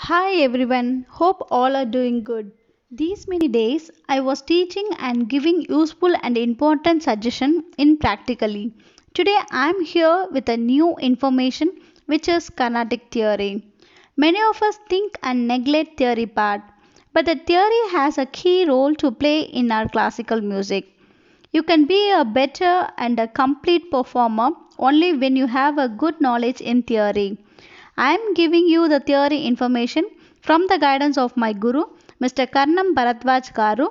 Hi everyone, hope all are doing good. These many days I was teaching and giving useful and important suggestion in practically. Today I am here with a new information which is Carnatic theory. Many of us think and neglect theory part, but the theory has a key role to play in our classical music. You can be a better and a complete performer only when you have a good knowledge in theory. I am giving you the theory information from the guidance of my guru, Mr. Karnam Bharadwaj Garu,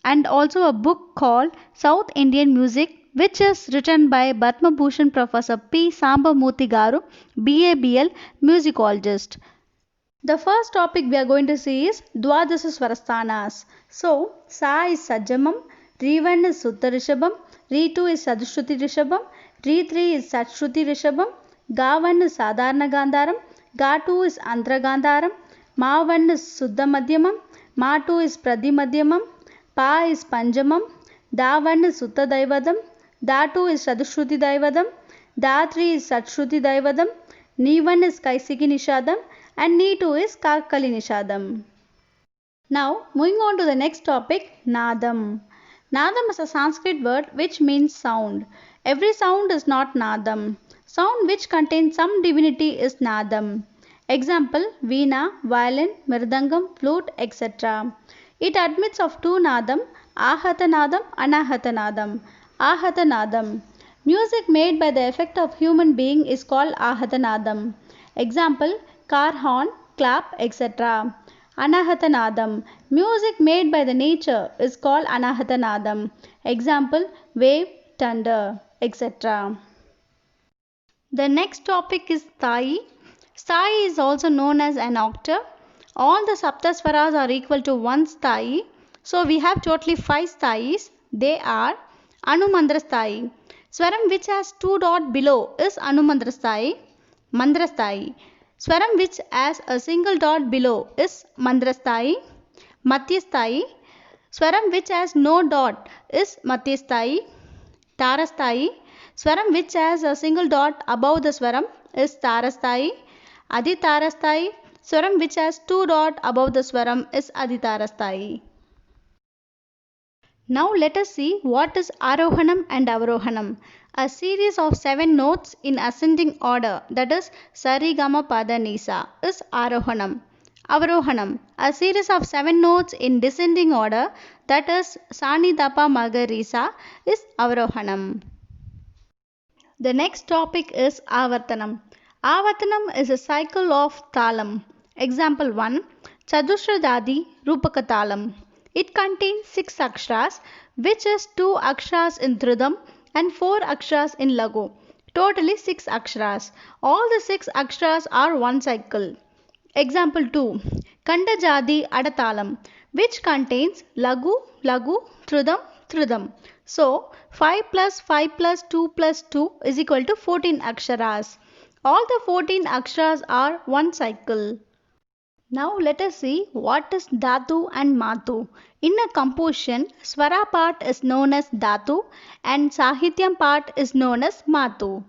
and also a book called South Indian Music, which is written by Padma Bhushan Professor P. Sambamurthy Garu, BABL, musicologist. The first topic we are going to see is Dwadasa Swarasthanas. So, Sa is Sajamam, Re1 is Sutta Rishabham, Re2 is Sadshruti Rishabham, Re3 is Satshruti Rishabham, Ga1 is Sadharana Gandharam, Ga2 is Andhra Gandharam, Ma1 is Suddha Madhyamam, Ma2 is Pradi Madhyamam, Pa is Panjamam, Da1 is Sutta Daivadam, Da2 is Sadshruti Daivadam, Da3 is Satshruti Daivadam, Ni1 is Kaisiki Nishadam, and Ni2 is Kakali Nishadam. Now, moving on to the next topic, Nadam. Nadam is a Sanskrit word which means sound. Every sound is not Nadam. Sound which contains some divinity is Nadam. Example, Veena, violin, Mirdangam, flute, etc. It admits of two Nadam, Ahata Nadam, Anahata Nadam. Ahata Nadam. Music made by the effect of human being is called Ahata Nadam. Example, car horn, clap, etc. Anahatanadam. Music made by the nature is called Anahatanadam. Example, wave, thunder, etc. The next topic is Sthai. Sthai is also known as an octave. All the Saptaswaras are equal to one Sthai. So we have totally 5 Sthais. They are Anumandra Sthai. Swaram which has 2 dot below is Anumandra Sthai. Mandra Sthai. Swaram which has a single dot below is Mandra Sthai. Madhya Sthai. Swaram which has no dot is Madhya Sthai. Tara Sthai. Swaram which has a single dot above the swaram is Tara Sthai. Aditara Sthai. Swaram which has 2 dot above the swaram is Aditara Sthai. Now let us see what is Arohanam and Avarohanam. A series of 7 notes in ascending order, that is Sarigama Pada Nisa, is Arohanam. Avarohanam, a series of 7 notes in descending order, that is Sani Dapa Magarisa, is Avarohanam. The next topic is Avartanam. Avartanam is a cycle of Thalam. Example 1, Chadushradadi Rupaka Thalam. It contains 6 aksharas, which is 2 aksharas in Dhrudam and 4 aksharas in Lagu. Totally 6 aksharas. All the 6 aksharas are one cycle. Example 2. Kandajadi Adathalam, which contains Lagu, Lagu, Dhrudam, Dhrudam. So, 5 plus 5 plus 2 plus 2 is equal to 14 aksharas. All the 14 aksharas are one cycle. Now let us see what is Dhatu and Matu. In a composition, Swara part is known as Dhatu and Sahityam part is known as Matu.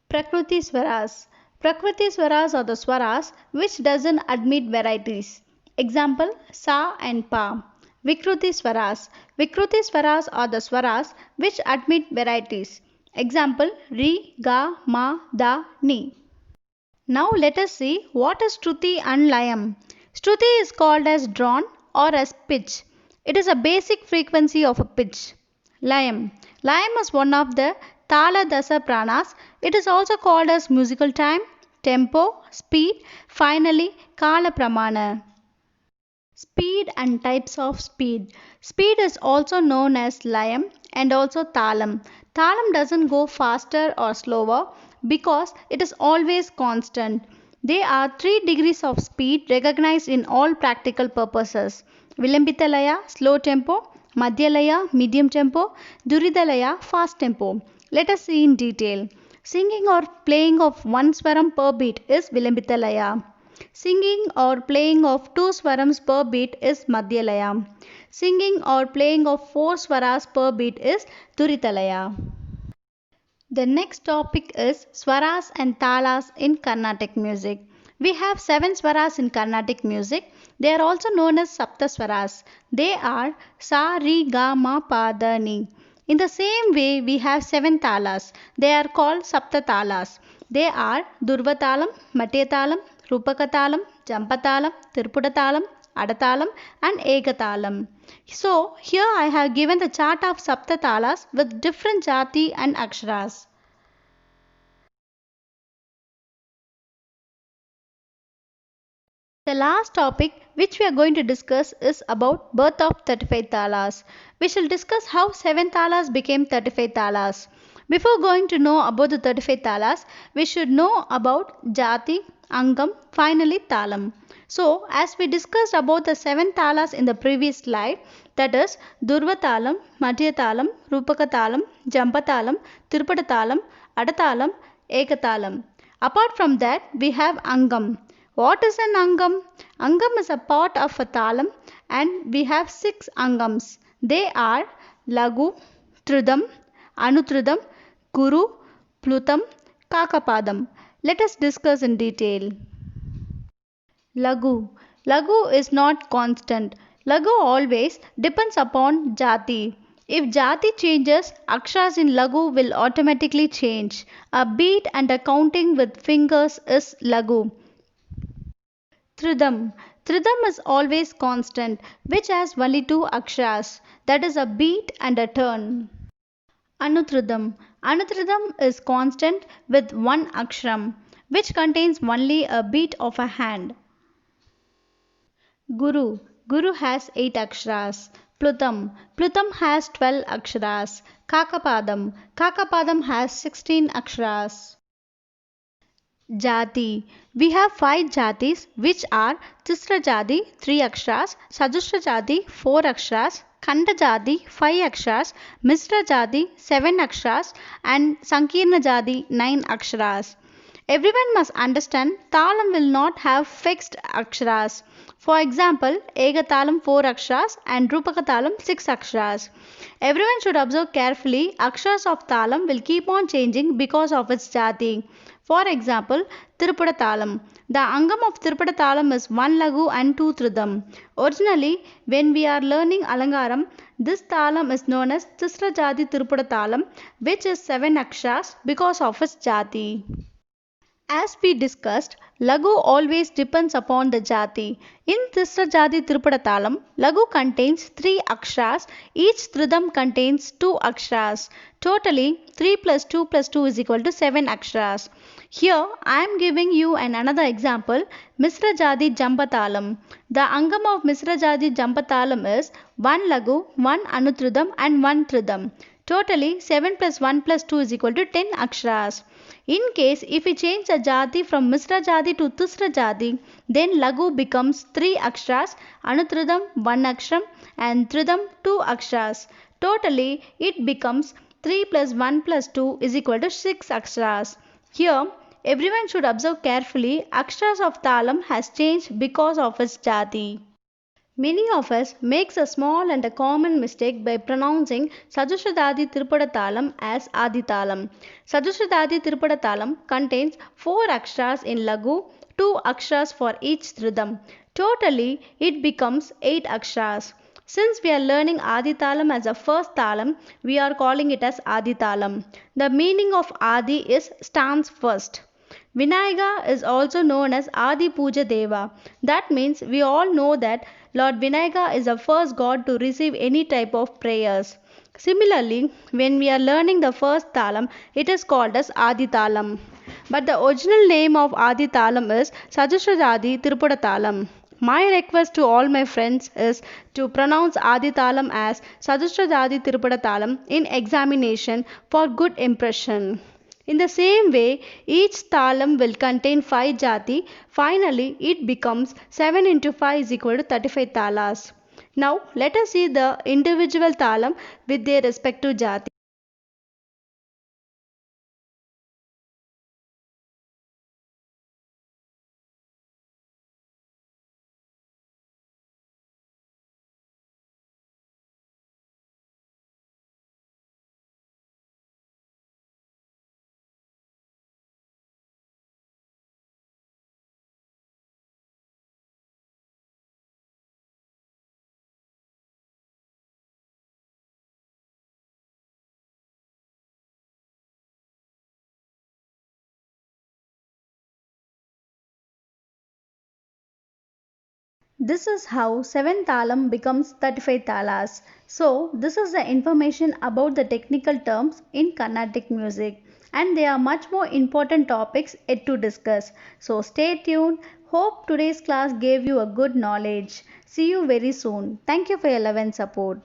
Prakriti Swaras. Prakriti Swaras are the Swaras which doesn't admit varieties. Example, Sa and Pa. Vikruti Swaras. Vikruti Swaras are the Swaras which admit varieties. Example, Ri, Ga, Ma, Da, Ni. Now let us see what is Shruti and Layam. Shruti is called as drawn or as pitch. It is a basic frequency of a pitch. Layam. Layam is one of the Tala Dasa Pranas. It is also called as musical time, tempo, speed, finally Kala Pramana. Speed and types of speed. Speed is also known as Layam and also Talam. Talam doesn't go faster or slower because it is always constant. There are 3 degrees of speed recognized in all practical purposes. Vilambita Laya, slow tempo, Madhya Laya, medium tempo, Durida Laya, fast tempo. Let us see in detail. Singing or playing of one swaram per beat is Vilambita Laya. Singing or playing of 2 swarams per beat is Madhya Laya. Singing or playing of 4 swaras per beat is Durita Laya. The next topic is Swaras and Talas in Carnatic music. We have seven swaras in Carnatic music. They are also known as Sapta swaras. They are Sa, Ri, Ga, Ma, Pa, Da, Ni. In the same way, we have seven talas. They are called Sapta talas. They are Durvatalam, Matyatalam, Rupakatalam, Jampatalam, Tirupudatalam, Adatalam and Ekatalam. So, here I have given the chart of Sapta talas with different jati and aksharas. The last topic which we are going to discuss is about birth of 35 talas. We shall discuss how 7 talas became 35 talas. Before going to know about the 35 talas, we should know about jati, angam, finally talam. So, as we discussed about the 7 talas in the previous slide, that is Durvatalam, Madhyatalam, Rupakatalam, Jampatalam, Tirupatalam, Adatalam, Ekatalam. Apart from that, we have angam. What is an angam? Angam is a part of a talam and we have six angams. They are Lagu, Trudam, Anutrudam, Guru, Plutam, Kakapadam. Let us discuss in detail. Lagu. Lagu is not constant. Lagu always depends upon jati. If jati changes, aksharas in Lagu will automatically change. A beat and a counting with fingers is Lagu. Tridam. Tridam is always constant, which has only two aksharas, that is a beat and a turn. Anutridam. Anutridam is constant with one aksharam, which contains only a beat of a hand. Guru. Guru has 8 aksharas. Plutam. Plutam has 12 aksharas. Kakapadam. Kakapadam has 16 aksharas. Jati. We have 5 jatis which are Tisra Jati 3 aksharas, Sajustra Jati 4 aksharas, Khanda Jati 5 aksharas, Misra Jati 7 aksharas and Sankirna Jati 9 aksharas. Everyone must understand Talam will not have fixed aksharas. For example, Egatalam 4 aksharas and Rupakatalam 6 aksharas. Everyone should observe carefully. Aksharas of Talam will keep on changing because of its jati. For example, Tirupadattalam. The Angam of Tirupadattalam is 1 Lagu and 2 Tridam. Originally, when we are learning Alangaram, this Talam is known as Tisra Jati Tirupadattalam, which is 7 aksharas because of its jati. As we discussed, Lagu always depends upon the jati. In Tisra Jati Tirupadattalam, Lagu contains 3 aksharas, each Tridam contains 2 aksharas. Totally, 3 plus 2 plus 2 is equal to 7 aksharas. Here, I am giving you another example, Misra Jati Jampatalam. The Angam of Misra Jati Jampatalam is 1 Lagu, 1 Anutridam and 1 Tridam. Totally, 7 plus 1 plus 2 is equal to 10 aksharas. In case if we change the jati from Misra Jati to Tisra Jati, then Lagu becomes 3 aksharas, Anutridam 1 aksharam and Tridam 2 aksharas. Totally it becomes 3 plus 1 plus 2 is equal to 6 aksharas. Here everyone should observe carefully, aksharas of Talam has changed because of its jati. Many of us makes a small and a common mistake by pronouncing Sajusradadi Tirupadattalam as Aditalam. Sajusradadi Tirupadattalam contains 4 aksharas in Lagu, 2 aksharas for each Tridam. Totally, it becomes 8 aksharas. Since we are learning Aditalam as a first talam, we are calling it as Aditalam. The meaning of Adi is stands first. Vinayaka is also known as Adi Puja Deva. That means we all know that Lord Vinayaka is the first god to receive any type of prayers. Similarly, when we are learning the first talam, it is called as Adi Talam. But the original name of Adi Talam is Sajushrajadi Tirupadattalam. My request to all my friends is to pronounce Adi Talam as Sajushrajadi Tirupadattalam in examination for good impression. In the same way, each talam will contain 5 jati. Finally, it becomes 7 into 5 is equal to 35 talas. Now, let us see the individual talam with their respective jati. This is how 7 talam becomes 35 talas. So, this is the information about the technical terms in Carnatic music, and there are much more important topics yet to discuss. So, stay tuned. Hope today's class gave you a good knowledge. See you very soon. Thank you for your love and support.